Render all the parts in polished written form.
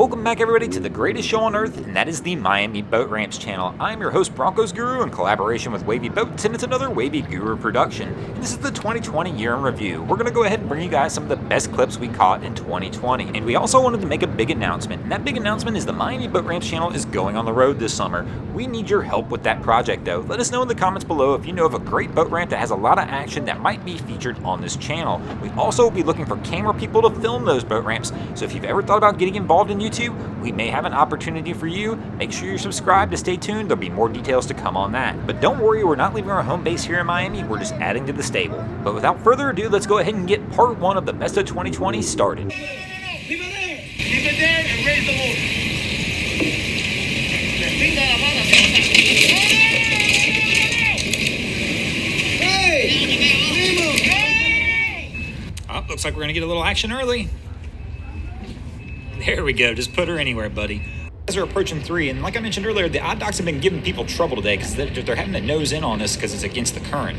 Welcome back everybody to the greatest show on earth, and that is the Miami Boat Ramps channel. I'm your host Broncos Guru in collaboration with Wavy Boats, and it's another Wavy Guru production. And this is the 2020 year in review. We're going to go ahead and bring you guys some of the best clips we caught in 2020. And we also wanted to make a big announcement, and that big announcement is the Miami Boat Ramps channel is going on the road this summer. We need your help with that project though. Let us know in the comments below if you know of a great boat ramp that has a lot of action that might be featured on this channel. We also will be looking for camera people to film those boat ramps, so if you've ever thought about getting involved in YouTube, we may have an opportunity for you. Make sure you're subscribed to stay tuned. There'll be more details to come on that. But don't worry, we're not leaving our home base here in Miami. We're just adding to the stable. But without further ado, let's go ahead and get part one of the best of 2020 started. Leave it there and raise the motor. Oh, looks like we're gonna get a little action early. There we go. Just put her anywhere, buddy. As we're approaching 3, and like I mentioned earlier, the odd docks have been giving people trouble today because they're having to nose in on us because it's against the current.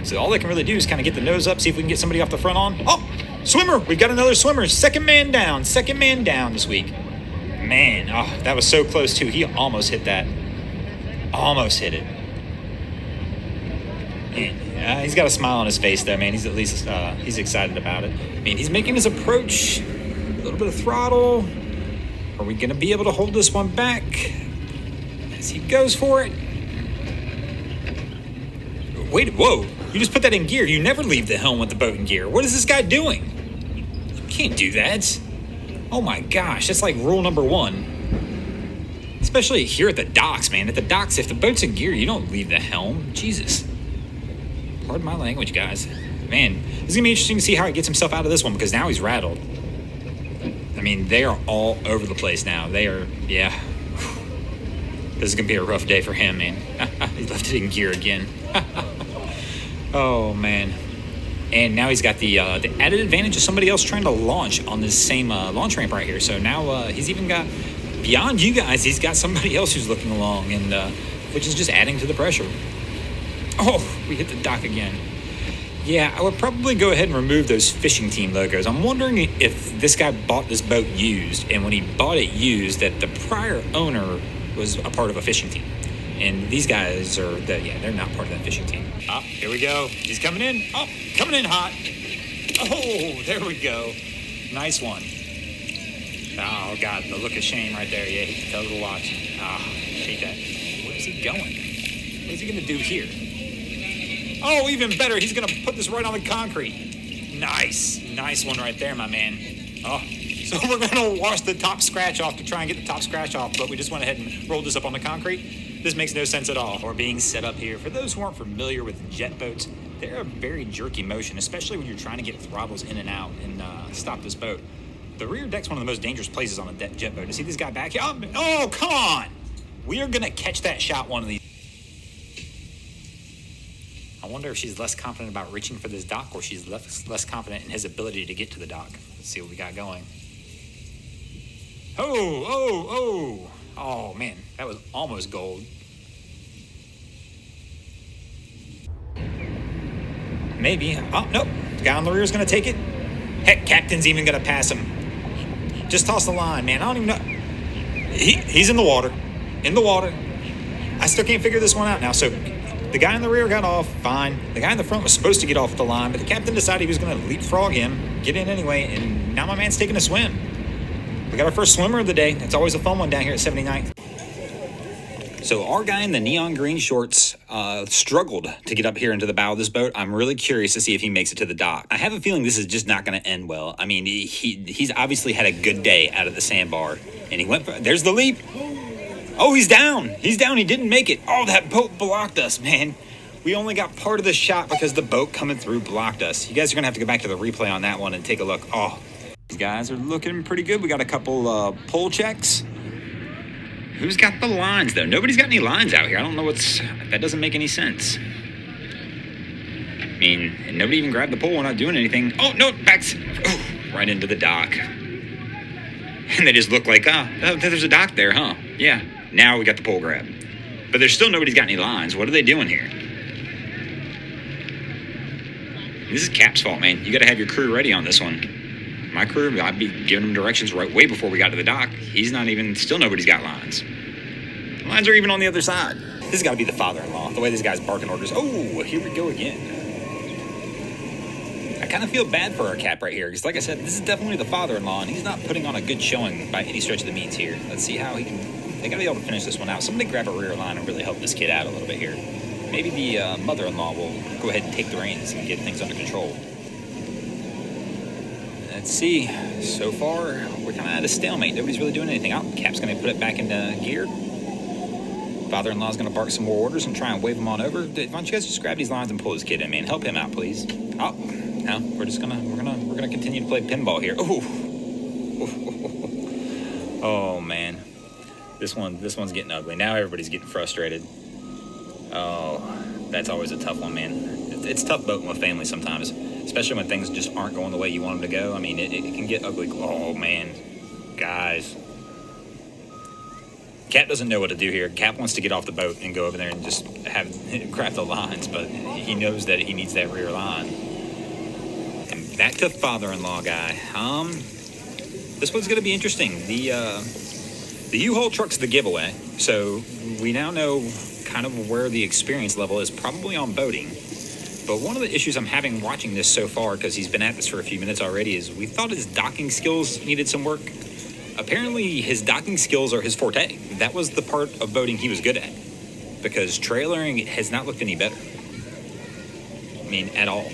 So all they can really do is kind of get the nose up, see if we can get somebody off the front on. Oh, swimmer! We've got another swimmer. Second man down this week. Man, oh, that was so close too. He almost hit that. Almost hit it. Man, he's got a smile on his face though, man. He's at least he's excited about it. I mean, he's making his approach. A little bit of throttle. Are we going to be able to hold this one back as he goes for it? Wait, whoa. You just put that in gear. You never leave the helm with the boat in gear. What is this guy doing? You can't do that. Oh my gosh, that's like rule number 1. Especially here at the docks, man. At the docks, if the boat's in gear, you don't leave the helm. Jesus. Pardon my language, guys. Man, it's going to be interesting to see how he gets himself out of this one because now he's rattled. I mean, they are all over the place now. They are, yeah. This is going to be a rough day for him, man. He left it in gear again. Oh, man. And now he's got the added advantage of somebody else trying to launch on this same launch ramp right here. So now he's even got, beyond you guys, he's got somebody else who's looking along, and which is just adding to the pressure. Oh, we hit the dock again. Yeah, I would probably go ahead and remove those fishing team logos. I'm wondering if this guy bought this boat used, and when he bought it used, that the prior owner was a part of a fishing team. And these guys are, they're not part of that fishing team. Oh, here we go. He's coming in. Oh, coming in hot. Oh, there we go. Nice one. Oh, God, the look of shame right there. Yeah, he tells to watch. Ah, hate that. Where is he going? What is he going to do here? Oh, even better, he's going to put this right on the concrete. Nice. Nice one right there, my man. Oh, so we're going to wash the top scratch off to try and get the top scratch off, but we just went ahead and rolled this up on the concrete. This makes no sense at all. We're being set up here. For those who aren't familiar with jet boats, they're a very jerky motion, especially when you're trying to get throttles in and out and stop this boat. The rear deck's one of the most dangerous places on a jet boat. To see this guy back here, oh, come on. We are going to catch that shot one of these. I wonder if she's less confident about reaching for this dock or she's less confident in his ability to get to the dock. Let's see what we got going. Oh, man, that was almost gold. Maybe. Oh, nope. The guy on the rear is going to take it. Heck, captain's even going to pass him. Just toss the line, man. I don't even know. He's in the water. In the water. I still can't figure this one out now, so... The guy in the rear got off, fine. The guy in the front was supposed to get off the line, but the captain decided he was going to leapfrog him, get in anyway, and now my man's taking a swim. We got our first swimmer of the day. It's always a fun one down here at 79th. So our guy in the neon green shorts struggled to get up here into the bow of this boat. I'm really curious to see if he makes it to the dock. I have a feeling this is just not going to end well. I mean, he's obviously had a good day out of the sandbar, and he went for, there's the leap. Oh, he's down. He's down. He didn't make it. Oh, that boat blocked us, man. We only got part of the shot because the boat coming through blocked us. You guys are going to have to go back to the replay on that one and take a look. Oh, these guys are looking pretty good. We got a couple pole checks. Who's got the lines, though? Nobody's got any lines out here. I don't know that doesn't make any sense. I mean, and nobody even grabbed the pole. We're not doing anything. Oh, no, backs. Oh, right into the dock. And they just look like, there's a dock there, huh? Yeah. Now we got the pole grab. But there's still nobody's got any lines. What are they doing here? This is Cap's fault, man. You got to have your crew ready on this one. my crew, I'd be giving him directions way before we got to the dock. He's not even, still nobody's got lines. Lines are even on the other side. This has got to be the father-in-law, the way this guy's barking orders. Oh, here we go again. I kind of feel bad for our cap right here, because like I said, this is definitely the father-in-law, and he's not putting on a good showing by any stretch of the means here. Let's see how he can, they got to be able to finish this one out. Somebody grab a rear line and really help this kid out a little bit here. Maybe the mother-in-law will go ahead and take the reins and get things under control. Let's see. So far, we're kind of at a stalemate. Nobody's really doing anything. Oh, Cap's going to put it back into gear. Father-in-law's going to bark some more orders and try and wave them on over. Why don't you guys just grab these lines and pull this kid in, man? Help him out, please. Oh, no, we're gonna continue to play pinball here. Oh, oh man, this one's getting ugly. Now everybody's getting frustrated. Oh, that's always a tough one, man. It's tough boating with family sometimes, especially when things just aren't going the way you want them to go. I mean, it can get ugly. Oh man, guys. Cap doesn't know what to do here. Cap wants to get off the boat and go over there and just craft the lines, but he knows that he needs that rear line. And back to father-in-law guy. This one's going to be interesting. The U-Haul truck's the giveaway, so we now know kind of where the experience level is, probably on boating. But one of the issues I'm having watching this so far, because he's been at this for a few minutes already, is we thought his docking skills needed some work. Apparently, his docking skills are his forte. That was the part of boating he was good at, because trailering has not looked any better. I mean, at all.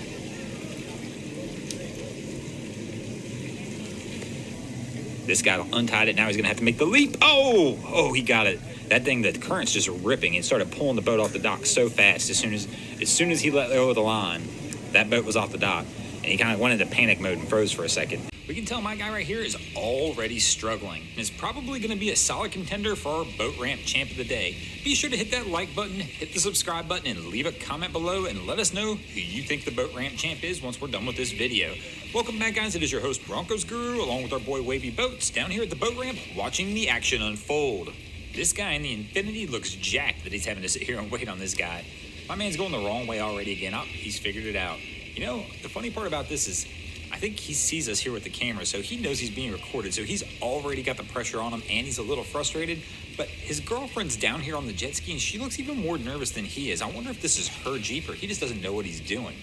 This guy untied it. Now he's going to have to make the leap. Oh, he got it. That thing, the current's just ripping. It started pulling the boat off the dock so fast. As soon as he let go of the line, that boat was off the dock, and he kind of went into panic mode and froze for a second. We can tell my guy right here is already struggling and is probably going to be a solid contender for our boat ramp champ of the day. Be sure to hit that like button, hit the subscribe button, and leave a comment below and let us know who you think the boat ramp champ is once we're done with this video. Welcome back, guys. It is your host, Broncos Guru, along with our boy Wavy Boats, down here at the boat ramp watching the action unfold. This guy in the Infinity looks jacked that he's having to sit here and wait on this guy. My man's going the wrong way already again. Oh, he's figured it out. You know, the funny part about this is I think he sees us here with the camera, so he knows he's being recorded, so he's already got the pressure on him, and he's a little frustrated. But his girlfriend's down here on the jet ski, and she looks even more nervous than he is. I wonder if this is her Jeep, or he just doesn't know what he's doing.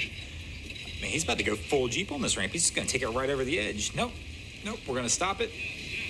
Man, he's about to go full Jeep on this ramp. He's just going to take it right over the edge. Nope, we're going to stop it.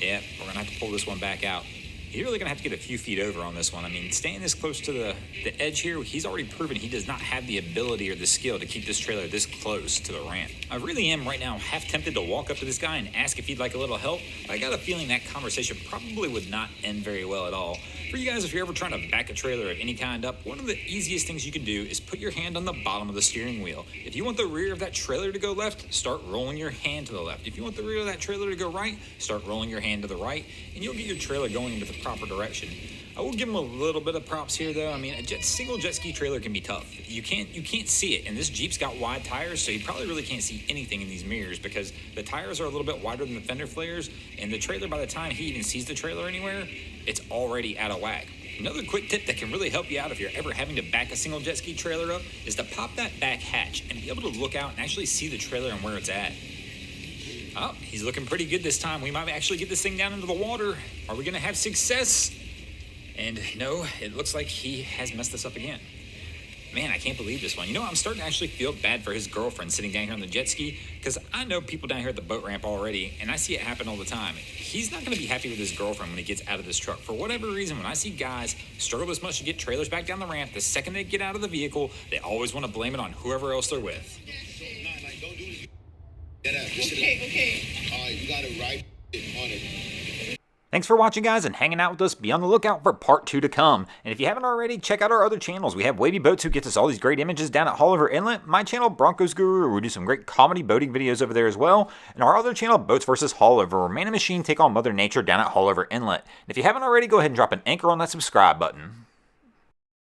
Yeah, we're going to have to pull this one back out. He's really going to have to get a few feet over on this one. I mean, staying this close to the edge here, he's already proven he does not have the ability or the skill to keep this trailer this close to the ramp. I really am right now half tempted to walk up to this guy and ask if he'd like a little help. I got a feeling that conversation probably would not end very well at all. For you guys, if you're ever trying to back a trailer of any kind up, one of the easiest things you can do is put your hand on the bottom of the steering wheel. If you want the rear of that trailer to go left, start rolling your hand to the left. If you want the rear of that trailer to go right, start rolling your hand to the right, and you'll get your trailer going into the proper direction. I will give him a little bit of props here, though. I mean, a single jet ski trailer can be tough. You can't see it, and this Jeep's got wide tires, so you probably really can't see anything in these mirrors because the tires are a little bit wider than the fender flares, and the trailer, by the time he even sees the trailer anywhere, it's already out of whack. Another quick tip that can really help you out if you're ever having to back a single jet ski trailer up is to pop that back hatch and be able to look out and actually see the trailer and where it's at. Oh, he's looking pretty good this time. We might actually get this thing down into the water. Are we going to have success? And no, it looks like he has messed this up again. Man, I can't believe this one. You know, I'm starting to actually feel bad for his girlfriend sitting down here on the jet ski because I know people down here at the boat ramp already, and I see it happen all the time. He's not going to be happy with his girlfriend when he gets out of this truck. For whatever reason, when I see guys struggle this much to get trailers back down the ramp, the second they get out of the vehicle, they always want to blame it on whoever else they're with. Okay. You got it right on it. Thanks for watching, guys, and hanging out with us. Be on the lookout for part 2 to come. And if you haven't already, check out our other channels. We have Wavy Boats, who gets us all these great images down at Haulover Inlet. My channel, Broncos Guru, where we do some great comedy boating videos over there as well. And our other channel, Boats vs. Haulover, where man and machine take on Mother Nature down at Haulover Inlet. And if you haven't already, go ahead and drop an anchor on that subscribe button.